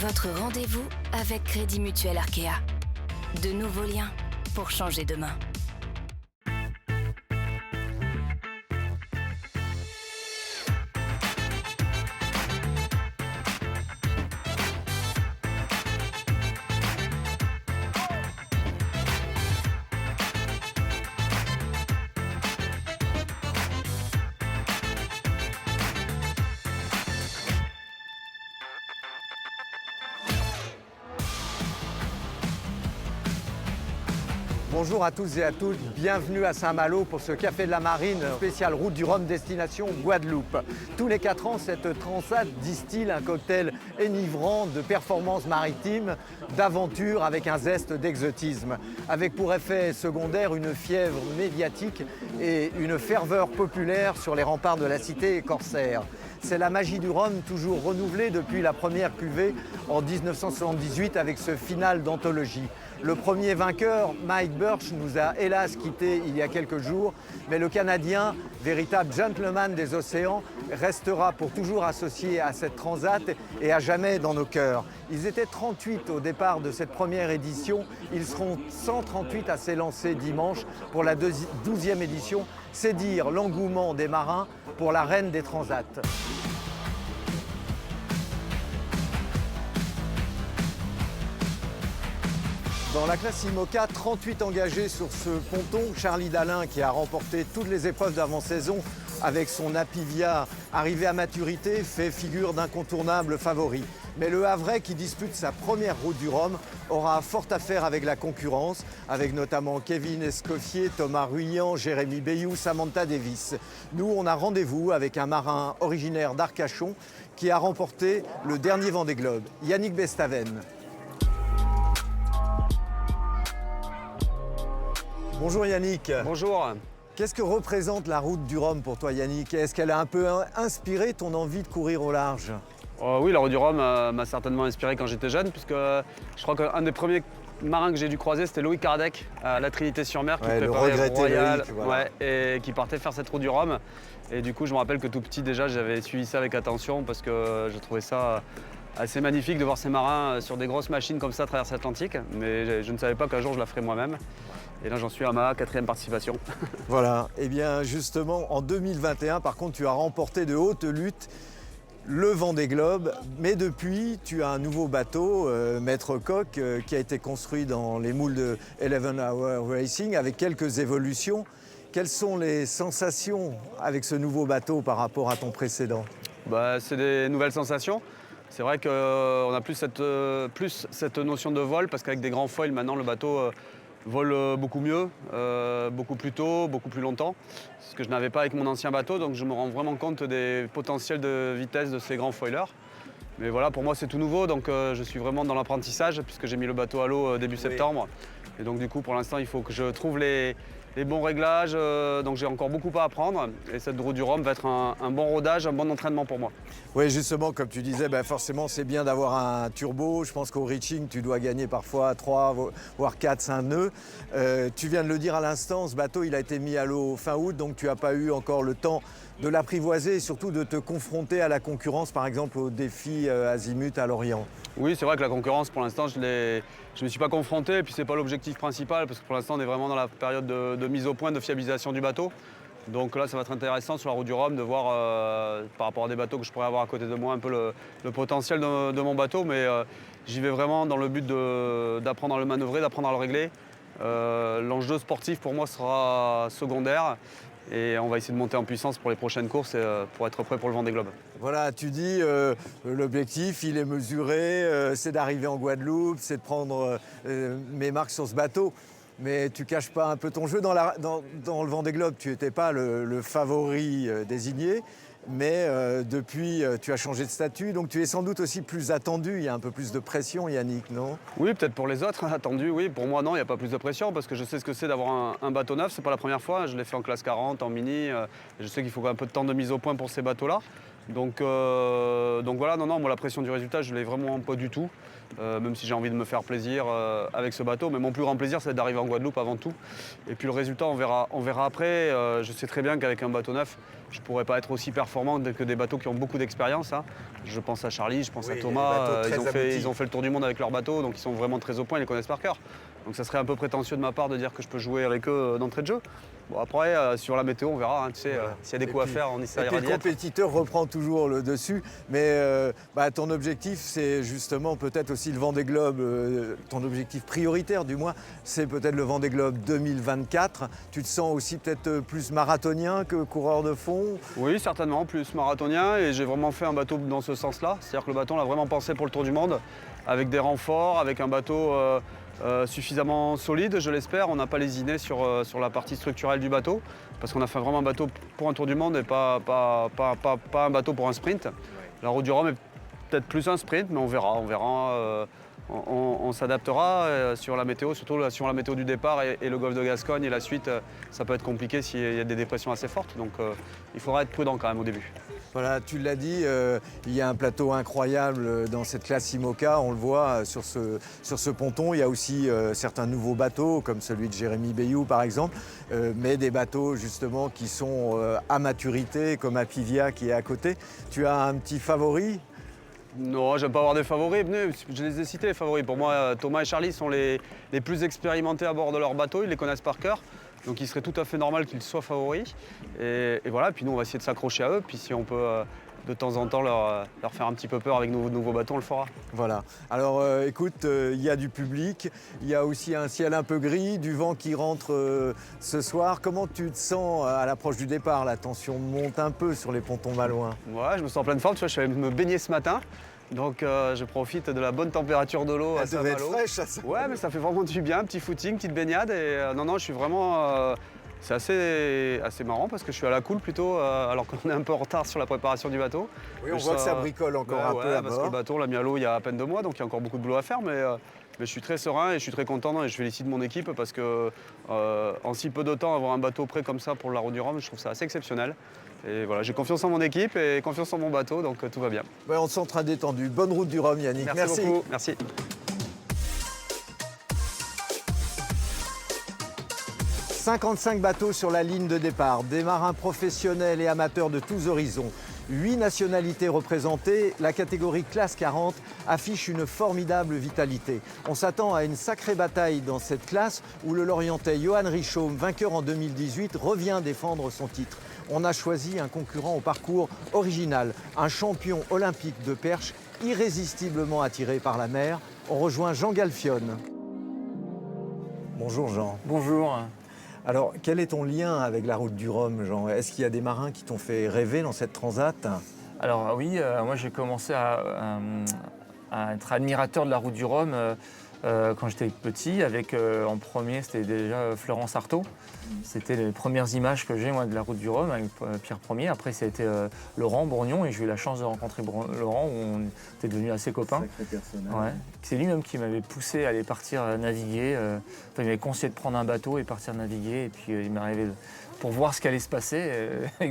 Votre rendez-vous avec Crédit Mutuel Arkea. De nouveaux liens pour changer demain. Bonjour à tous et à toutes, bienvenue à Saint-Malo pour ce Café de la Marine, spécial route du Rhum destination Guadeloupe. Tous les 4 ans, cette transat distille un cocktail enivrant de performances maritimes, d'aventure avec un zeste d'exotisme, avec pour effet secondaire une fièvre médiatique et une ferveur populaire sur les remparts de la cité corsaire. C'est la magie du rhum, toujours renouvelée depuis la première cuvée en 1978 avec ce final d'anthologie. Le premier vainqueur, Mike Birch, nous a hélas quittés il y a quelques jours, mais le Canadien, véritable gentleman des océans, restera pour toujours associé à cette transat et à jamais dans nos cœurs. Ils étaient 38 au départ de cette première édition, ils seront 138 à s'élancer dimanche pour la 12e édition. C'est dire l'engouement des marins pour la reine des transats. Dans la classe IMOCA, 38 engagés sur ce ponton. Charlie Dalin, qui a remporté toutes les épreuves d'avant-saison avec son Apivia, arrivé à maturité, fait figure d'incontournable favori. Mais le Havrais, qui dispute sa première route du Rhum, aura fort à faire avec la concurrence, avec notamment Kevin Escoffier, Thomas Ruyant, Jérémy Bayou, Samantha Davis. Nous, on a rendez-vous avec un marin originaire d'Arcachon qui a remporté le dernier Vendée Globe, Yannick Bestaven. Bonjour Yannick. Bonjour. Qu'est-ce que représente la route du Rhum pour toi Yannick? Est-ce qu'elle a un peu inspiré ton envie de courir au large? Oui, la route du Rhum m'a certainement inspiré quand j'étais jeune, puisque je crois qu'un des premiers marins que j'ai dû croiser, c'était Loïc Kardec à la Trinité-sur-Mer, qui préparait Royal, Loïc, voilà. et qui partait faire cette route du Rhum. Et du coup, je me rappelle que tout petit déjà, j'avais suivi ça avec attention, parce que je trouvais ça assez magnifique de voir ces marins sur des grosses machines comme ça traverser l'Atlantique. Mais je ne savais pas qu'un jour je la ferais moi-même. Et là, j'en suis à ma 4e participation. Voilà, et bien justement, en 2021, par contre, tu as remporté de haute lutte le Vendée Globe, mais depuis, tu as un nouveau bateau, Maître Coq, qui a été construit dans les moules de 11 Hour Racing, avec quelques évolutions. Quelles sont les sensations avec ce nouveau bateau par rapport à ton précédent? C'est des nouvelles sensations. C'est vrai qu'on a plus cette notion de vol, parce qu'avec des grands foils, maintenant, le bateau vole beaucoup mieux, beaucoup plus tôt, beaucoup plus longtemps. Ce que je n'avais pas avec mon ancien bateau, donc je me rends vraiment compte des potentiels de vitesse de ces grands foilers. Mais voilà, pour moi c'est tout nouveau, donc je suis vraiment dans l'apprentissage, puisque j'ai mis le bateau à l'eau début septembre. Et donc du coup, pour l'instant, il faut que je trouve les bons réglages, donc j'ai encore beaucoup à apprendre. Et cette route du Rhum va être un bon rodage, un bon entraînement pour moi. Oui, justement, comme tu disais, forcément, c'est bien d'avoir un turbo. Je pense qu'au reaching, tu dois gagner parfois 3, voire 4, 5 nœuds. Tu viens de le dire à l'instant, ce bateau, il a été mis à l'eau fin août, donc tu n'as pas eu encore le temps de l'apprivoiser et surtout de te confronter à la concurrence, par exemple au défi Azimut à Lorient. Oui, c'est vrai que la concurrence, pour l'instant, je ne me suis pas confronté, et puis c'est pas l'objectif principal, parce que pour l'instant, on est vraiment dans la période de mise au point, de fiabilisation du bateau. Donc là, ça va être intéressant sur la route du Rhum de voir, par rapport à des bateaux que je pourrais avoir à côté de moi, un peu le potentiel de mon bateau. Mais j'y vais vraiment dans le but d'apprendre à le manœuvrer, d'apprendre à le régler. L'enjeu sportif, pour moi, sera secondaire. Et on va essayer de monter en puissance pour les prochaines courses pour être prêt pour le Vendée Globe. Voilà, tu dis l'objectif, il est mesuré, c'est d'arriver en Guadeloupe, c'est de prendre mes marques sur ce bateau. Mais tu caches pas un peu ton jeu dans le Vendée Globe. Tu n'étais pas le favori désigné, mais depuis, tu as changé de statut. Donc tu es sans doute aussi plus attendu. Il y a un peu plus de pression, Yannick, non? Oui, peut-être pour les autres, attendu, oui. Pour moi, non, il n'y a pas plus de pression parce que je sais ce que c'est d'avoir un bateau neuf. C'est pas la première fois. Je l'ai fait en classe 40, en mini. Je sais qu'il faut un peu de temps de mise au point pour ces bateaux-là. Donc voilà, non, moi la pression du résultat, je ne l'ai vraiment pas du tout. Même si j'ai envie de me faire plaisir avec ce bateau. Mais mon plus grand plaisir, c'est d'arriver en Guadeloupe avant tout. Et puis le résultat, on verra après. Je sais très bien qu'avec un bateau neuf, je ne pourrais pas être aussi performant que des bateaux qui ont beaucoup d'expérience. Hein. Je pense à Charlie, je pense à Thomas. Ils ont fait le tour du monde avec leur bateau, donc ils sont vraiment très au point, ils les connaissent par cœur. Donc ça serait un peu prétentieux de ma part de dire que je peux jouer avec eux d'entrée de jeu. Bon, après, sur la météo, on verra. Hein, tu sais, s'il y a des coups à faire, on essaiera d'y le être. compétiteur reprend toujours le dessus. Mais ton objectif, c'est justement peut-être aussi le Vendée Globe. Ton objectif prioritaire, du moins, c'est peut-être le Vendée Globe 2024. Tu te sens aussi peut-être plus marathonien que coureur de fond? Oui, certainement, plus marathonien. Et j'ai vraiment fait un bateau dans ce sens-là. C'est-à-dire que le bateau, on l'a vraiment pensé pour le Tour du Monde, avec des renforts, avec un bateau suffisamment solide, je l'espère. On n'a pas lésiné sur la partie structurelle du bateau, parce qu'on a fait vraiment un bateau pour un Tour du Monde et pas un bateau pour un sprint. La Route du Rhum est peut-être plus un sprint, mais on verra. On s'adaptera sur la météo, surtout sur la météo du départ et le golfe de Gascogne. Et la suite, ça peut être compliqué s'il y a des dépressions assez fortes. Donc il faudra être prudent quand même au début. Voilà, tu l'as dit, il y a un plateau incroyable dans cette classe IMOCA, on le voit sur ce ponton. Il y a aussi certains nouveaux bateaux, comme celui de Jérémy Bayou par exemple, mais des bateaux justement qui sont à maturité, comme Apivia qui est à côté. Tu as un petit favori ? Non, j'aime pas avoir des favoris. Je les ai cités les favoris. Pour moi, Thomas et Charlie sont les plus expérimentés à bord de leur bateau, ils les connaissent par cœur. Donc il serait tout à fait normal qu'ils soient favoris. Et voilà, puis nous on va essayer de s'accrocher à eux. Puis si on peut de temps en temps leur faire un petit peu peur avec nos nouveaux bateaux, on le fera. Voilà. Alors écoute, il y a du public, il y a aussi un ciel un peu gris, du vent qui rentre ce soir. Comment tu te sens à l'approche du départ? La tension monte un peu sur les pontons malouins. Ouais, je me sens en pleine forme. Tu vois, je suis allé me baigner ce matin. Donc je profite de la bonne température de l'eau à Saint-Malo. Elle devait être fraîche, ça. Ouais, mais ça fait vraiment du bien, un petit footing, petite baignade. Et non, je suis vraiment... c'est assez marrant parce que je suis à la cool plutôt, alors qu'on est un peu en retard sur la préparation du bateau. Oui, on voit que ça bricole encore un peu à parce bord. que le bateau, on l'a mis à l'eau il y a à peine 2 mois, donc il y a encore beaucoup de boulot à faire. Mais je suis très serein et je suis très content et je félicite mon équipe parce que en si peu de temps, avoir un bateau prêt comme ça pour la Route du Rhum, je trouve ça assez exceptionnel. Et voilà, j'ai confiance en mon équipe et confiance en mon bateau, donc tout va bien. Ouais, on se sent très détendu. Bonne route du Rhum, Yannick. Merci beaucoup. Merci. 55 bateaux sur la ligne de départ, des marins professionnels et amateurs de tous horizons. 8 nationalités représentées, la catégorie classe 40 affiche une formidable vitalité. On s'attend à une sacrée bataille dans cette classe où le Lorientais Johan Richomme, vainqueur en 2018, revient défendre son titre. On a choisi un concurrent au parcours original, un champion olympique de perche irrésistiblement attiré par la mer. On rejoint Jean Galfionne. Bonjour Jean. Bonjour. Alors, quel est ton lien avec la Route du Rhum, Jean? Est-ce qu'il y a des marins qui t'ont fait rêver dans cette transat? Alors oui, moi j'ai commencé à être admirateur de la Route du Rhum quand j'étais petit. En premier, c'était déjà Florence Artaud. C'était les premières images que j'ai moi de la Route du Rhum avec Pierre Ier. Après, ça a été Laurent Bourgnon et j'ai eu la chance de rencontrer Laurent où on était devenus assez copains. Ouais. C'est lui-même qui m'avait poussé à aller partir naviguer. Il m'avait conseillé de prendre un bateau et partir naviguer. Et puis il m'est arrivé pour voir ce qui allait se passer,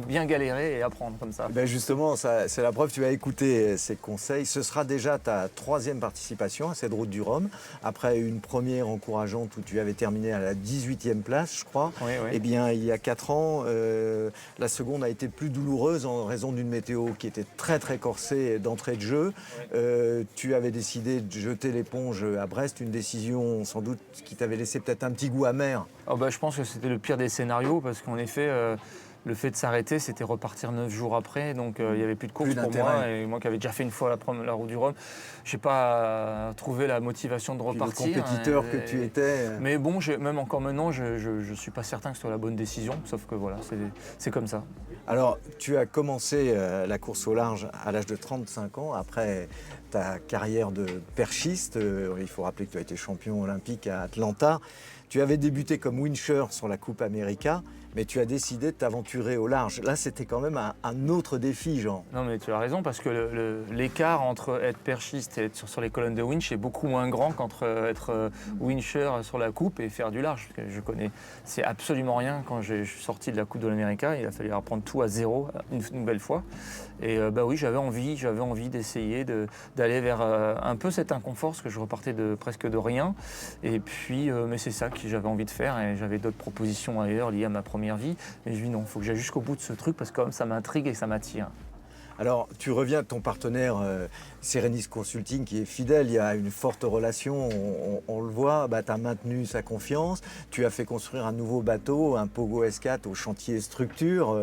bien galérer et apprendre comme ça. Ben justement, c'est la preuve, tu as écouté ces conseils. Ce sera déjà ta 3e participation à cette Route du Rhum, après une première encourageante où tu avais terminé à la 18e place, je crois. Oui. Eh bien, il y a 4 ans, la seconde a été plus douloureuse en raison d'une météo qui était très très corsée d'entrée de jeu. Tu avais décidé de jeter l'éponge à Brest, une décision sans doute qui t'avait laissé peut-être un petit goût amer. Je pense que c'était le pire des scénarios parce qu'en effet, le fait de s'arrêter, c'était repartir 9 jours après. Donc il n'y avait plus de course pour moi. Et moi qui avais déjà fait une fois la Route du Rhum, je n'ai pas trouvé la motivation de repartir. Le compétiteur que tu étais. Mais bon, même encore maintenant, je ne suis pas certain que ce soit la bonne décision. Sauf que voilà, c'est comme ça. Alors, tu as commencé la course au large à l'âge de 35 ans, après ta carrière de perchiste. Il faut rappeler que tu as été champion olympique à Atlanta. Tu avais débuté comme wincher sur la Coupe América, mais tu as décidé de t'aventurer au large. Là, c'était quand même un autre défi, Jean. Non, mais tu as raison, parce que l'écart entre être perchiste et être sur les colonnes de winch est beaucoup moins grand qu'entre être wincher sur la coupe et faire du large. Parce que je connais, c'est absolument rien quand je suis sorti de la Coupe de l'América. Il a fallu reprendre tout à zéro une nouvelle fois. Et oui, j'avais envie d'essayer d'aller vers un peu cet inconfort, parce que je repartais presque de rien. Et puis, mais c'est ça que j'avais envie de faire, et j'avais d'autres propositions ailleurs liées à ma première vie. Mais je dis non, il faut que j'aille jusqu'au bout de ce truc, parce que quand même, ça m'intrigue et ça m'attire. Alors, tu reviens de ton partenaire Serenis Consulting qui est fidèle, il y a une forte relation, on le voit, tu as maintenu sa confiance, tu as fait construire un nouveau bateau, un Pogo S4 au chantier Structure,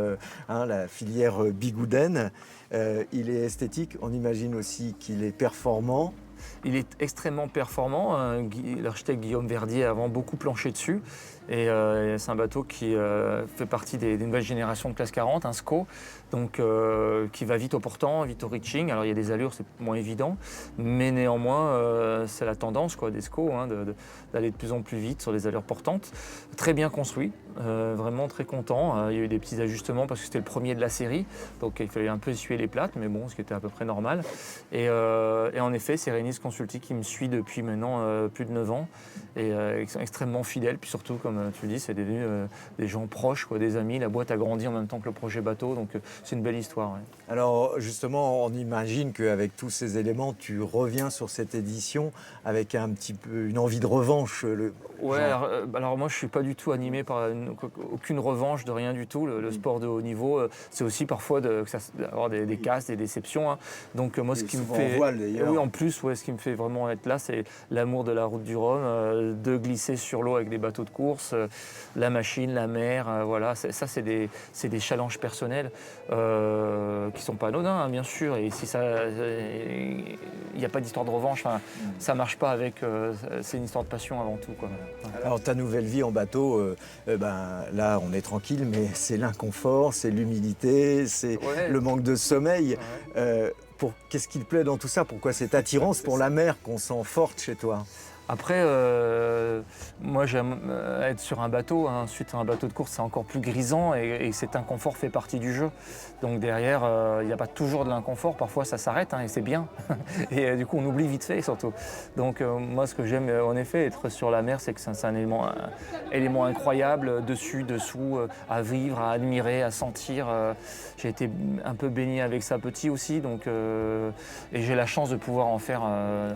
la filière Bigouden. Il est esthétique, on imagine aussi qu'il est performant. Il est extrêmement performant. L'architecte Guillaume Verdier a avant beaucoup planché dessus. Et c'est un bateau qui fait partie des nouvelles générations de classe 40, un SCO, donc qui va vite au portant, vite au reaching. Alors il y a des allures, c'est moins évident, mais néanmoins c'est la tendance des SCO d'aller de plus en plus vite sur des allures portantes. Très bien construit, vraiment très content. Il y a eu des petits ajustements parce que c'était le premier de la série, donc il fallait un peu essuyer les plates, mais bon, ce qui était à peu près normal. Et en effet, c'est Serenis Consulting qui me suit depuis maintenant plus de 9 ans et extrêmement fidèle, puis surtout comme tu le dis, c'est devenu des gens proches, des amis. La boîte a grandi en même temps que le projet bateau, donc c'est une belle histoire. Ouais. Alors justement, on imagine qu'avec tous ces éléments, tu reviens sur cette édition avec un petit peu une envie de revanche. Alors moi je suis pas du tout animé par aucune revanche de rien du tout. Le sport de haut niveau, c'est aussi parfois d'avoir des casses, des déceptions. Donc moi ce qui me fait, oui, en plus, ce qui me fait vraiment être là, c'est l'amour de la route du Rhum, de glisser sur l'eau avec des bateaux de course, la machine, la mer, voilà. Ça c'est des challenges personnels qui sont pas anodins, bien sûr. Et si il n'y a pas d'histoire de revanche, ça marche pas avec. C'est une histoire de passion avant tout, quoi. Alors ta nouvelle vie en bateau, là on est tranquille, mais c'est l'inconfort, c'est l'humidité, c'est le manque de sommeil. Qu'est-ce qui te plaît dans tout ça? Pourquoi cette attirance pour la mer qu'on sent forte chez toi? Après, moi j'aime être sur un bateau. Ensuite, un bateau de course, c'est encore plus grisant et cet inconfort fait partie du jeu. Donc derrière, il n'y a pas toujours de l'inconfort. Parfois, ça s'arrête et c'est bien. Et du coup, on oublie vite fait surtout. Donc moi, ce que j'aime en effet, être sur la mer, c'est que c'est un élément incroyable, dessus, dessous, à vivre, à admirer, à sentir. J'ai été un peu baigné avec ça petit aussi. Donc, et j'ai la chance de pouvoir en faire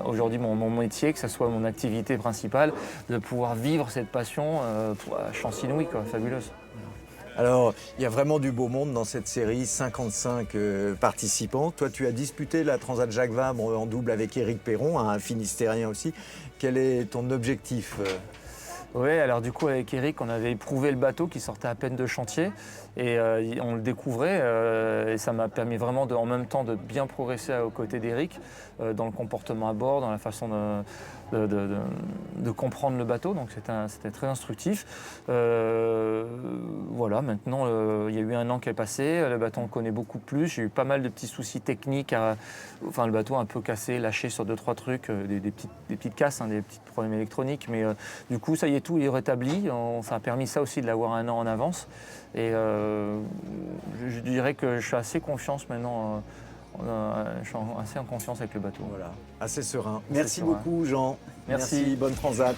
aujourd'hui mon métier, que ce soit mon activité principale, de pouvoir vivre cette passion, chance inouïe, fabuleuse. Alors, il y a vraiment du beau monde dans cette série, 55 participants. Toi, tu as disputé la Transat Jacques Vabre en double avec Éric Perron, un Finistérien aussi. Quel est ton objectif? Oui, alors du coup avec Eric, on avait éprouvé le bateau qui sortait à peine de chantier et on le découvrait et ça m'a permis vraiment en même temps de bien progresser aux côtés d'Eric dans le comportement à bord, dans la façon de comprendre le bateau, donc c'était très instructif. Voilà, maintenant il y a eu un an qui est passé, le bateau on le connaît beaucoup plus, j'ai eu pas mal de petits soucis techniques, le bateau un peu cassé, lâché sur 2-3 trucs, des petites casses, des petits problèmes électroniques, mais du coup ça y est, tout est rétabli, ça a permis ça aussi de l'avoir un an en avance et je dirais que je suis assez confiance maintenant. Je suis assez en confiance avec le bateau. Voilà, assez serein. Merci beaucoup, Jean. Merci, bonne transat.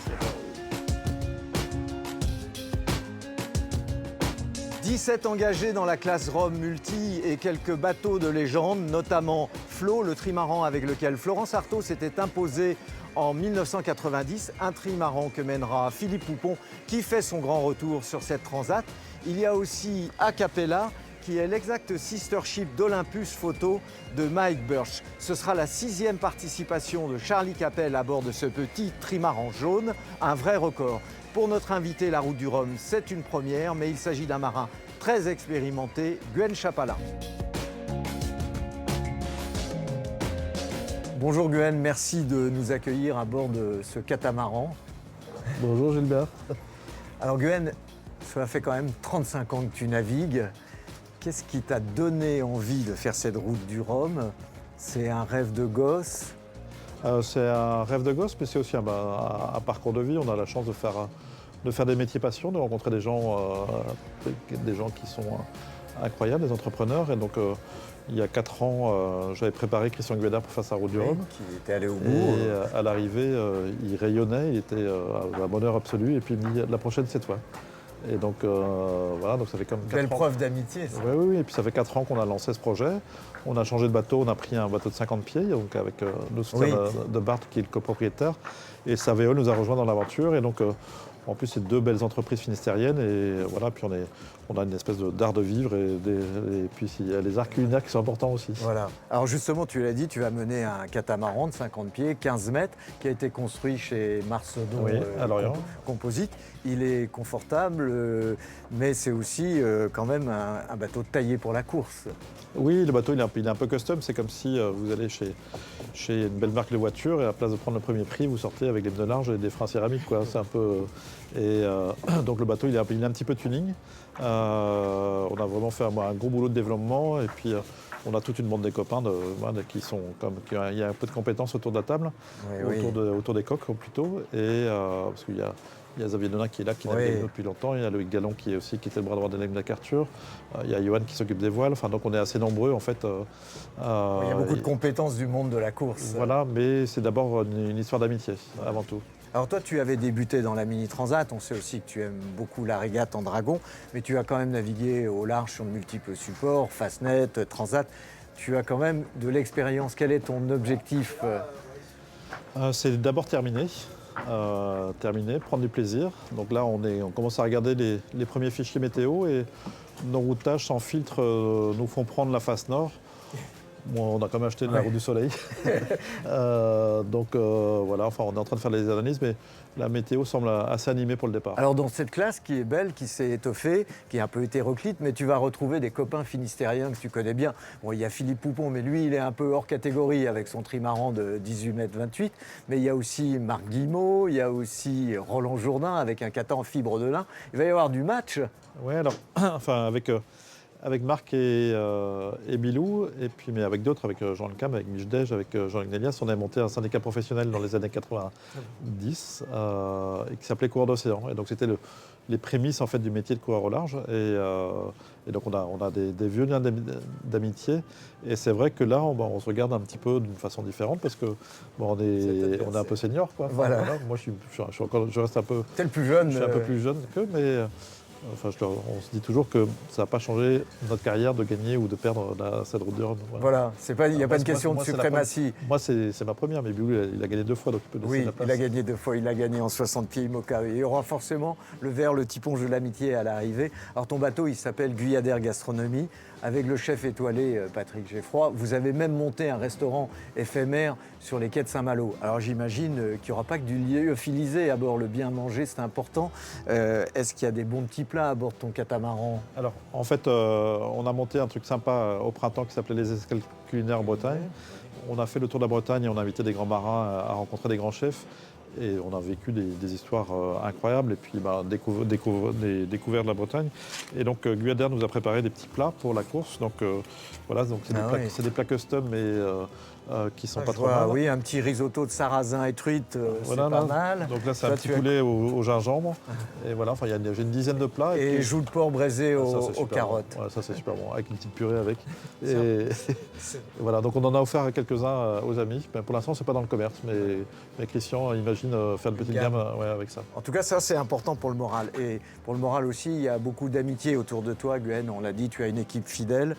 17 engagés dans la classe Rome Multi et quelques bateaux de légende, notamment Flo, le trimaran avec lequel Florence Artaud s'était imposée en 1990, un trimaran que mènera Philippe Poupon qui fait son grand retour sur cette transat. Il y a aussi Acapella, qui est l'exact sister ship d'Olympus Photo de Mike Birch. Ce sera la 6e participation de Charlie Capel à bord de ce petit trimaran jaune, un vrai record. Pour notre invité, la route du Rhum, c'est une première, mais il s'agit d'un marin très expérimenté, Gwen Chapala. Bonjour Gwen, merci de nous accueillir à bord de ce catamaran. Bonjour Gilbert. Alors Gwen, cela fait quand même 35 ans que tu navigues. Qu'est-ce qui t'a donné envie de faire cette route du Rhum? C'est un rêve de gosse? C'est un rêve de gosse, mais c'est aussi un parcours de vie. On a la chance de faire de faire des métiers passion, de rencontrer des gens qui sont incroyables, des entrepreneurs. Et donc, il y a 4 ans, j'avais préparé Christian Gueder pour faire sa route du Rhum. Qui était allé au bout. Et à l'arrivée, il rayonnait, il était à un bonheur absolu. Et puis il me dit, la prochaine, c'est toi. Et donc, voilà, donc ça fait comme 4 Belle ans. preuve d'amitié. Ça. Oui, et puis ça fait 4 ans qu'on a lancé ce projet. On a changé de bateau, on a pris un bateau de 50 pieds, donc avec le soutien de Bart, qui est le copropriétaire. Et Saveol nous a rejoints dans l'aventure. Et donc, en plus, c'est 2 belles entreprises finistériennes. Et voilà, puis on a une espèce d'art de vivre. Et puis, il y a les arts culinaires qui sont importants aussi. Voilà. Alors justement, tu l'as dit, tu vas mener un catamaran de 50 pieds, 15 mètres, qui a été construit chez Marcedon à Lorient. Composite. Il est confortable, mais c'est aussi quand même un bateau taillé pour la course. Oui, le bateau il est un peu custom. C'est comme si vous allez chez une belle marque de voiture et à la place de prendre le premier prix, vous sortez avec des pneus larges et des freins céramiques, quoi. C'est un peu. Donc le bateau il a un petit peu de tuning. On a vraiment fait un gros boulot de développement et puis on a toute une bande des copains qui sont il y a un peu de compétences autour de la table, autour des coques plutôt. Et parce qu'il y a Xavier Donin qui est là, qui navigue depuis longtemps. Il y a Loïc Gallon qui était le bras droit d'Hélène MacArthur. Il y a Johan qui s'occupe des voiles. Enfin, donc on est assez nombreux en fait. Il y a beaucoup de compétences du monde de la course. Voilà, mais c'est d'abord une histoire d'amitié avant tout. Alors toi, tu avais débuté dans la Mini Transat. On sait aussi que tu aimes beaucoup la régate en dragon, mais tu as quand même navigué au large sur de multiples supports, Fastnet, Transat. Tu as quand même de l'expérience. Quel est ton objectif ? C'est d'abord terminer, prendre du plaisir. Donc là, on commence à regarder les premiers fichiers météo et nos routages sans filtre nous font prendre la face nord. Bon, on a quand même acheté de la route du soleil. Voilà, enfin, on est en train de faire les analyses, mais la météo semble assez animée pour le départ. Alors dans cette classe qui est belle, qui s'est étoffée, qui est un peu hétéroclite, mais tu vas retrouver des copains finistériens que tu connais bien. Bon, il y a Philippe Poupon, mais lui, il est un peu hors catégorie avec son trimaran de 18 mètres 28. Mais il y a aussi Marc Guillemot, il y a aussi Roland Jourdain avec un kata en fibre de lin. Il va y avoir du match. Oui, alors, enfin, avec Marc et Bilou, et puis, mais avec d'autres, avec Jean Lecam, avec Michdej, avec Jean-Luc Nélias, on a monté un syndicat professionnel dans les années 90 et qui s'appelait Coureur d'Océan. Et donc c'était les prémices en fait, du métier de coureur au large. Et donc on a des vieux liens d'amitié. Et c'est vrai que là, on se regarde un petit peu d'une façon différente parce que on est un peu senior. Quoi. Enfin, voilà. Moi, je reste un peu... T'es le plus jeune. Je suis un peu plus jeune qu'eux, mais... Enfin, on se dit toujours que ça n'a pas changé notre carrière de gagner ou de perdre cette route du Rhum. Voilà, il n'y a pas de question de suprématie. Moi, c'est ma première, mais Bilou, il a gagné 2 fois, donc il peut laisser la place. Il a gagné 2 fois, il a gagné en 60 pieds IMOCA. Il y aura forcément le verre, le tiponge de l'amitié à l'arrivée. Alors ton bateau, il s'appelle Guyadère Gastronomie, avec le chef étoilé Patrick Geffroy. Vous avez même monté un restaurant éphémère sur les quais de Saint-Malo. Alors j'imagine qu'il n'y aura pas que du lyophilisé à bord, le bien manger, c'est important. Est-ce qu'il y a des bons petits plats à bord de ton catamaran ? Alors, en fait, on a monté un truc sympa au printemps qui s'appelait les escales culinaires en Bretagne. On a fait le tour de la Bretagne et on a invité des grands marins à rencontrer des grands chefs. Et on a vécu des histoires incroyables et puis découvert de la Bretagne. Et donc Guyadère nous a préparé des petits plats pour la course. Donc voilà, donc c'est des plats custom mais qui sont pas trop mal. Oui, un petit risotto de sarrasin et truite, voilà, c'est pas mal. Donc là, c'est un petit poulet au gingembre. Et voilà, enfin, j'ai une dizaine de plats. Et joues de porc braisé aux carottes. Bon. Voilà, ça c'est super bon, avec une petite purée avec. Et voilà, donc on en a offert quelques-uns aux amis. Ben, pour l'instant, c'est pas dans le commerce, mais Christian imagine faire une petite gamme avec ça. En tout cas, ça c'est important pour le moral. Et pour le moral aussi, il y a beaucoup d'amitié autour de toi, Guen. On l'a dit, tu as une équipe fidèle.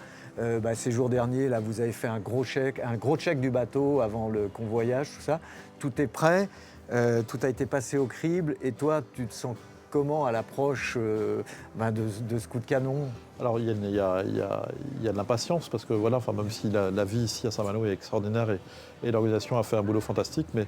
Ces jours derniers, là, vous avez fait un gros check du bateau avant le convoyage, tout ça. Tout est prêt, tout a été passé au crible. Et toi, tu te sens comment à l'approche de ce coup de canon ? Alors il y a de l'impatience parce que voilà, enfin, même si la vie ici à Saint-Malo est extraordinaire et l'organisation a fait un boulot fantastique, mais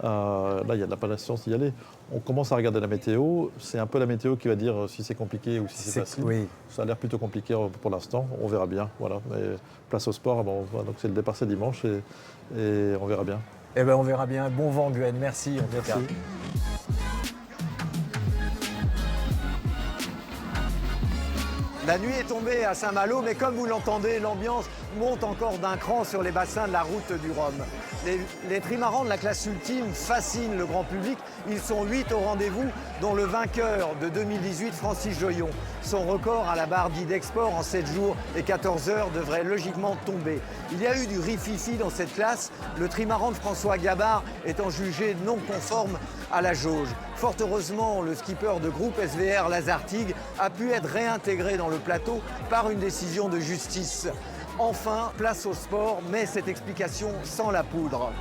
là il y a de l'impatience d'y aller. On commence à regarder la météo, c'est un peu la météo qui va dire si c'est compliqué ou si c'est facile. Oui. Ça a l'air plutôt compliqué pour l'instant, on verra bien. Voilà. Mais place au sport, donc c'est le départ c'est dimanche et on verra bien. Eh ben on verra bien. Bon vent Guen, merci en tout cas. La nuit est tombée à Saint-Malo, mais comme vous l'entendez, l'ambiance monte encore d'un cran sur les bassins de la route du Rhum. Les trimarans de la classe ultime fascinent le grand public. Ils sont 8 au rendez-vous, dont le vainqueur de 2018, Francis Joyon. Son record à la barre d'Idexport en 7 jours et 14 heures devrait logiquement tomber. Il y a eu du rififi dans cette classe, le trimaran de François Gabard étant jugé non conforme à la jauge. Fort heureusement, le skipper de groupe SVR Lazartigue a pu être réintégré dans le plateau par une décision de justice. Enfin, place au sport, mais cette explication sans la poudre.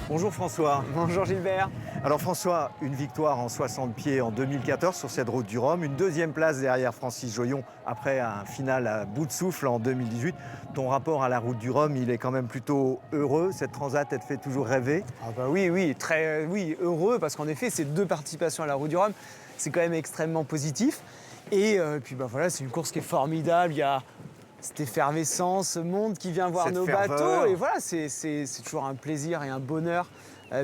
Bonjour François. Bonjour Gilbert. Alors François, une victoire en 60 pieds en 2014 sur cette route du Rhum, une deuxième place derrière Francis Joyon après un final à bout de souffle en 2018. Ton rapport à la route du Rhum, il est quand même plutôt heureux. Cette transat, elle te fait toujours rêver? Ah bah oui, très heureux parce qu'en effet, ces 2 participations à la route du Rhum, c'est quand même extrêmement positif. Et puis bah voilà, c'est une course qui est formidable. Il y a cette effervescence, ce monde qui vient voir cette nos ferveur. bateaux. Et voilà, c'est toujours un plaisir et un bonheur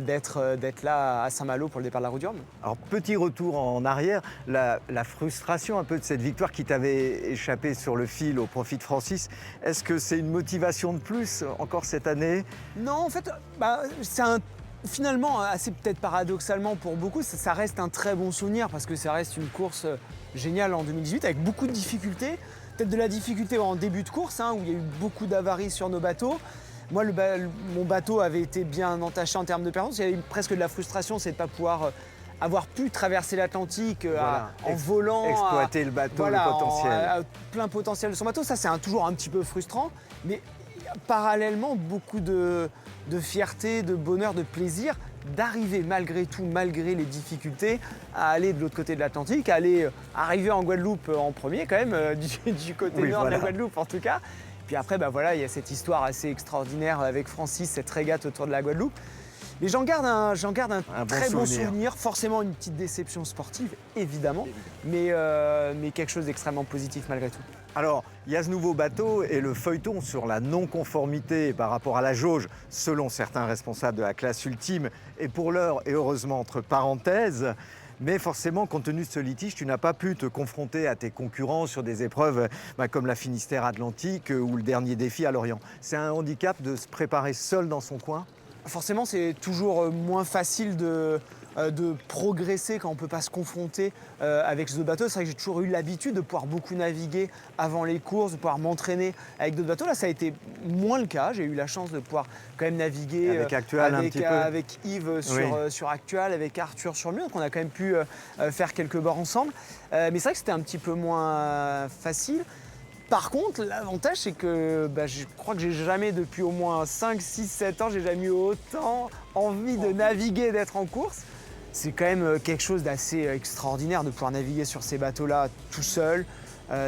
d'être là à Saint-Malo pour le départ de la route du Rhum. Alors petit retour en arrière, la frustration un peu de cette victoire qui t'avait échappé sur le fil au profit de Francis, est-ce que c'est une motivation de plus encore cette année? Non, en fait, c'est finalement, assez peut-être paradoxalement pour beaucoup, ça reste un très bon souvenir parce que ça reste une course géniale en 2018 avec beaucoup de difficultés. Peut-être de la difficulté en début de course, où il y a eu beaucoup d'avaries sur nos bateaux. Moi, mon bateau avait été bien entaché en termes de performance. Il y avait presque de la frustration, c'est de ne pas pouvoir avoir pu traverser l'Atlantique en volant. Exploiter le bateau, le potentiel. Plein potentiel de son bateau. Ça, c'est toujours un petit peu frustrant. Mais parallèlement, beaucoup de fierté, de bonheur, de plaisir d'arriver malgré tout, malgré les difficultés, à aller de l'autre côté de l'Atlantique, à arriver en Guadeloupe en premier quand même, du côté nord de la Guadeloupe en tout cas. Puis après, il y a cette histoire assez extraordinaire avec Francis, cette régate autour de la Guadeloupe. Mais j'en garde un très bon souvenir, forcément une petite déception sportive, évidemment, mais quelque chose d'extrêmement positif malgré tout. Alors, il y a ce nouveau bateau et le feuilleton sur la non-conformité par rapport à la jauge, selon certains responsables de la classe ultime, et pour l'heure, et heureusement entre parenthèses. Mais forcément, compte tenu de ce litige, tu n'as pas pu te confronter à tes concurrents sur des épreuves comme la Finistère Atlantique ou le dernier défi à Lorient. C'est un handicap de se préparer seul dans son coin? Forcément, c'est toujours moins facile de progresser quand on ne peut pas se confronter avec ce bateau. C'est vrai que j'ai toujours eu l'habitude de pouvoir beaucoup naviguer avant les courses, de pouvoir m'entraîner avec d'autres bateaux. Là, ça a été moins le cas. J'ai eu la chance de pouvoir quand même naviguer avec Actual un petit peu. Avec Yves sur Actual, avec Arthur sur Mur. Donc on a quand même pu faire quelques bords ensemble. Mais c'est vrai que c'était un petit peu moins facile. Par contre, l'avantage, c'est que je crois que j'ai jamais, depuis au moins 5, 6, 7 ans, j'ai jamais eu autant envie de naviguer, d'être en course. C'est quand même quelque chose d'assez extraordinaire de pouvoir naviguer sur ces bateaux-là tout seul.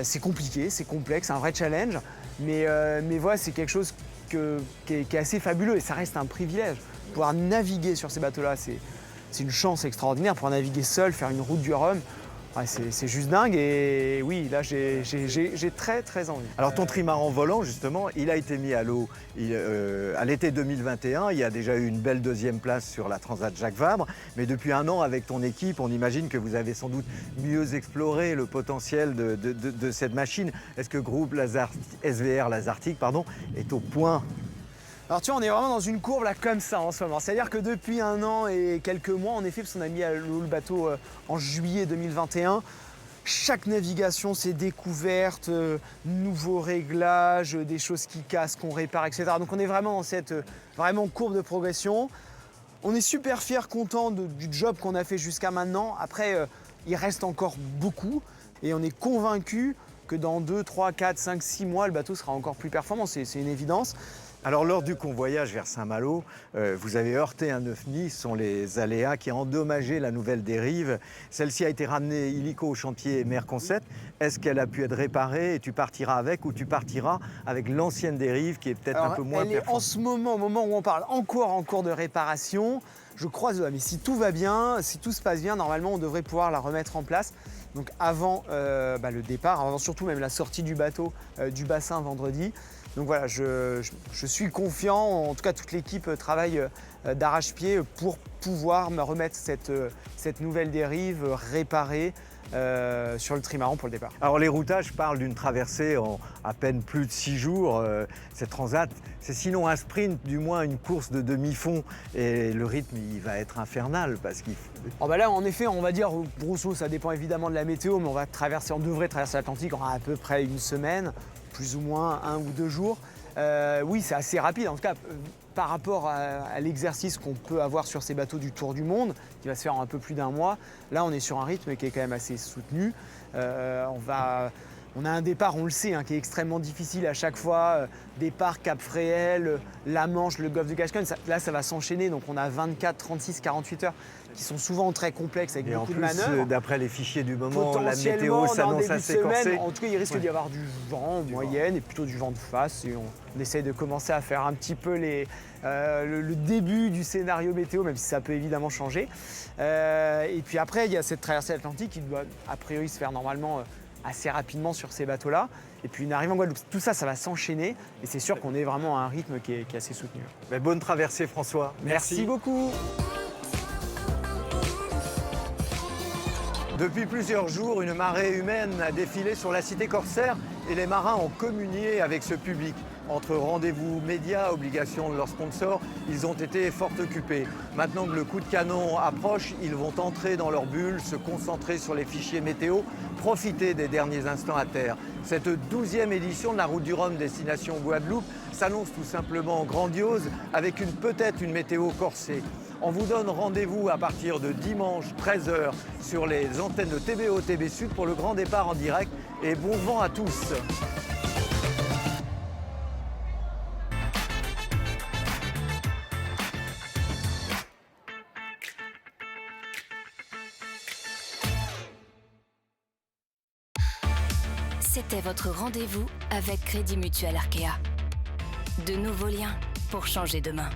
C'est compliqué, c'est complexe, c'est un vrai challenge. Mais voilà, c'est quelque chose qui est assez fabuleux et ça reste un privilège. Pouvoir naviguer sur ces bateaux-là, c'est une chance extraordinaire. Pouvoir naviguer seul, faire une route du Rhum. Ouais, c'est juste dingue et oui, là j'ai très très envie. Alors ton trimaran volant justement, il a été mis à l'eau à l'été 2021, il y a déjà eu une belle deuxième place sur la Transat Jacques Vabre, mais depuis un an avec ton équipe, on imagine que vous avez sans doute mieux exploré le potentiel de cette machine. Est-ce que groupe SVR Lazartigue est au point? Alors tu vois, on est vraiment dans une courbe là comme ça en ce moment. C'est-à-dire que depuis un an et quelques mois, en effet, parce qu'on a mis à l'eau le bateau en juillet 2021, chaque navigation, c'est découverte, nouveaux réglages, des choses qui cassent, qu'on répare, etc. Donc on est vraiment dans cette courbe de progression. On est super fiers, contents du job qu'on a fait jusqu'à maintenant. Après, il reste encore beaucoup et on est convaincus que dans 2, 3, 4, 5, 6 mois, le bateau sera encore plus performant. C'est une évidence. Alors lors du convoyage vers Saint-Malo, vous avez heurté un œuf-nid, ce sont les aléas qui ont endommagé la nouvelle dérive. Celle-ci a été ramenée illico au chantier Merconcept. Est-ce qu'elle a pu être réparée et tu partiras avec ou tu partiras avec l'ancienne dérive qui est peut-être un peu moins performante? En ce moment, au moment où on parle, encore en cours de réparation. Je croise les doigts, mais si tout va bien, si tout se passe bien, normalement on devrait pouvoir la remettre en place. Donc avant le départ, avant surtout même la sortie du bateau, du bassin vendredi. Donc voilà, je suis confiant, en tout cas toute l'équipe travaille d'arrache-pied pour pouvoir me remettre cette nouvelle dérive réparée sur le trimaran pour le départ. Alors les routages parlent d'une traversée en à peine plus de 6 jours. Cette transat, c'est sinon un sprint, du moins une course de demi-fond. Et le rythme, il va être infernal parce qu'il faut... Là, en effet, on va dire, grosso, ça dépend évidemment de la météo, mais on devrait traverser l'Atlantique en à peu près une semaine, plus ou moins 1 ou 2 jours. Oui, c'est assez rapide, en tout cas, par rapport à l'exercice qu'on peut avoir sur ces bateaux du Tour du Monde, qui va se faire en un peu plus d'1 mois. Là, on est sur un rythme qui est quand même assez soutenu. On a un départ, on le sait, qui est extrêmement difficile à chaque fois. Départ Cap-Fréhel, la Manche, le golfe de Gascogne. Là, ça va s'enchaîner. Donc, on a 24, 36, 48 heures qui sont souvent très complexes avec beaucoup de manœuvres. D'après les fichiers du moment, la météo Potentiellement, s'annonce assez corsée. en tout cas, il risque d'y avoir du vent en moyenne et plutôt du vent de face. Et on essaye de commencer à faire un petit peu le début du scénario météo, même si ça peut évidemment changer. Et puis après, il y a cette traversée atlantique qui doit a priori se faire normalement assez rapidement sur ces bateaux-là. Et puis une arrivée en Guadeloupe. Tout ça, ça va s'enchaîner. Et c'est sûr qu'on est vraiment à un rythme qui est assez soutenu. Mais bonne traversée, François. Merci beaucoup. Depuis plusieurs jours, une marée humaine a défilé sur la cité corsaire et les marins ont communié avec ce public. Entre rendez-vous médias, obligations de leurs sponsors, ils ont été fort occupés. Maintenant que le coup de canon approche, ils vont entrer dans leur bulle, se concentrer sur les fichiers météo, profiter des derniers instants à terre. Cette 12e édition de la Route du Rhum destination Guadeloupe s'annonce tout simplement grandiose avec peut-être une météo corsée. On vous donne rendez-vous à partir de dimanche 13h sur les antennes de TBO TB Sud pour le grand départ en direct et bon vent à tous. C'était votre rendez-vous avec Crédit Mutuel Arkea. De nouveaux liens pour changer demain.